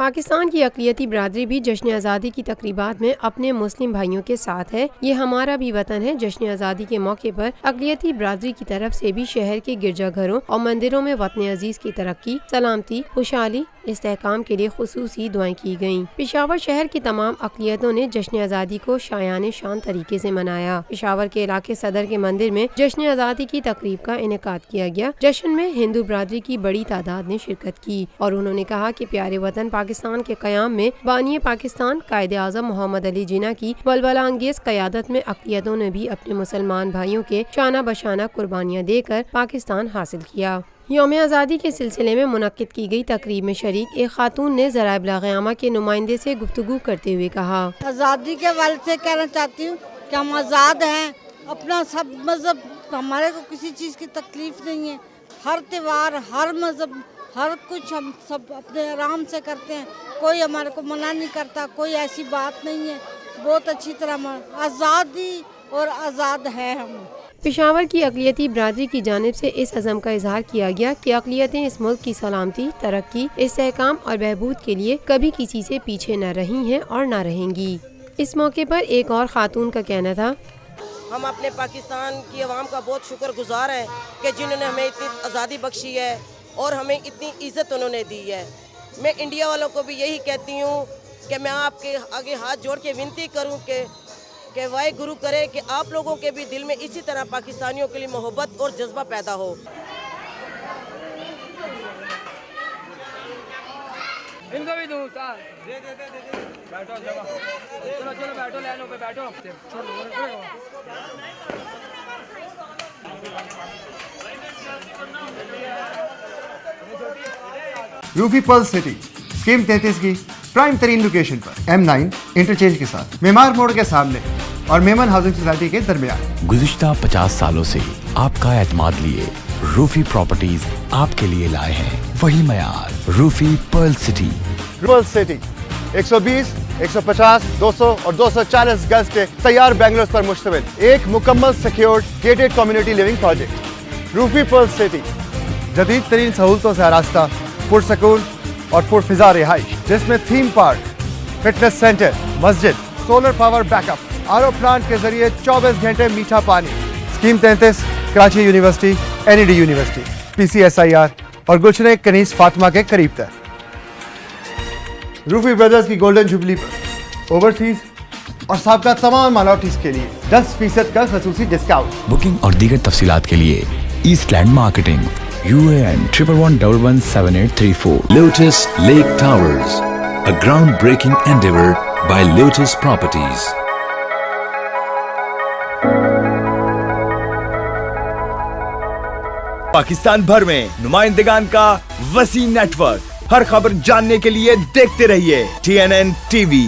پاکستان کی اقلیتی برادری بھی جشن آزادی کی تقریبات میں اپنے مسلم بھائیوں کے ساتھ ہے۔ یہ ہمارا بھی وطن ہے۔ جشن آزادی کے موقع پر اقلیتی برادری کی طرف سے بھی شہر کے گرجا گھروں اور مندروں میں وطن عزیز کی ترقی، سلامتی، خوشحالی، استحکام کے لیے خصوصی دعائیں کی گئیں۔ پشاور شہر کی تمام اقلیتوں نے جشن آزادی کو شایان شان طریقے سے منایا۔ پشاور کے علاقے صدر کے مندر میں جشن آزادی کی تقریب کا انعقاد کیا گیا۔ جشن میں ہندو برادری کی بڑی تعداد نے شرکت کی اور انہوں نے کہا کہ پیارے وطن پاکستان کے قیام میں بانی پاکستان قائد اعظم محمد علی جناح کی ولولہ انگیز قیادت میں اقلیتوں نے بھی اپنے مسلمان بھائیوں کے شانہ بشانہ قربانیاں دے کر پاکستان حاصل کیا۔ یوم آزادی کے سلسلے میں منعقد کی گئی تقریب میں شریک ایک خاتون نے ذرائع ابلاغ عامہ کے نمائندے سے گفتگو کرتے ہوئے کہا، آزادی کے والد سے کہنا چاہتی ہوں کہ ہم آزاد ہیں، اپنا سب مذہب، ہمارے کو کسی چیز کی تکلیف نہیں ہے، ہر تہوار، ہر مذہب، ہر کچھ ہم سب اپنے آرام سے کرتے ہیں، کوئی ہمارے کو منع نہیں کرتا، کوئی ایسی بات نہیں ہے، بہت اچھی طرح آزادی اور آزاد ہے ہم۔ پشاور کی اقلیتی برادری کی جانب سے اس عزم کا اظہار کیا گیا کہ اقلیتیں اس ملک کی سلامتی، ترقی، استحکام اور بہبود کے لیے کبھی کسی سے پیچھے نہ رہی ہیں اور نہ رہیں گی۔ اس موقع پر ایک اور خاتون کا کہنا تھا، ہم اپنے پاکستان کی عوام کا بہت شکر گزار ہیں کہ جنہوں نے ہمیں اتنی آزادی بخشی ہے اور ہمیں اتنی عزت انہوں نے دی ہے۔ میں انڈیا والوں کو بھی یہی کہتی ہوں کہ میں آپ کے آگے ہاتھ جوڑ کے ونتی کروں کہ واحے گرو کرے کہ آپ لوگوں کے بھی دل میں اسی طرح پاکستانیوں کے لیے محبت اور جذبہ پیدا ہو۔ ان کو بھی دوں بیٹھو، چلو بیٹھو، لینوں پہ بیٹھو۔ روفی پرل سٹی اسکیم 33 کی پرائم ترین لوکیشن پر M9 انٹرچینج کے ساتھ معمار موڑ کے سامنے اور میمن ہاؤسنگ سوسائٹی کے درمیان۔ گزشتہ 50 سالوں سے آپ کا اعتماد لیے روفی پراپرٹیز آپ کے لیے لائے ہیں وہی معیار، روفی پرل سٹی۔ پرل سٹی 120، 150، 200 اور 240 گز کے تیار بنگلوز پر مشتمل ایک مکمل secured gated community living project. Rufi Pearl City جدید ترین سہولتوں سے آراستہ، پرسکون اور پرفضا رہائش، جس میں تھیم پارک، فٹنس سینٹر، مسجد، solar power backup, R O plant کے ذریعے 24 گھنٹے میٹھا پانی۔ Scheme 33 Karachi university, NED university, PCSIR اور گلشن کنیز فاطمہ کے قریب تر۔ روفی بردرز کی گولڈن جوبلی پر اوورسیز اور سابقہ تمام مالوٹیز کے لیے 10% کا خصوصی ڈسکاؤنٹ۔ بکنگ اور دیگر تفصیلات کے لیے east land marketing, UAN 11117834۔ Lotus Lake Towers, a groundbreaking endeavor by Lotus Properties. Pakistan بھر میں نمائندگان کا وسیع نیٹ ورک، ہر خبر جاننے کے لیے دیکھتے رہیے TNN TV۔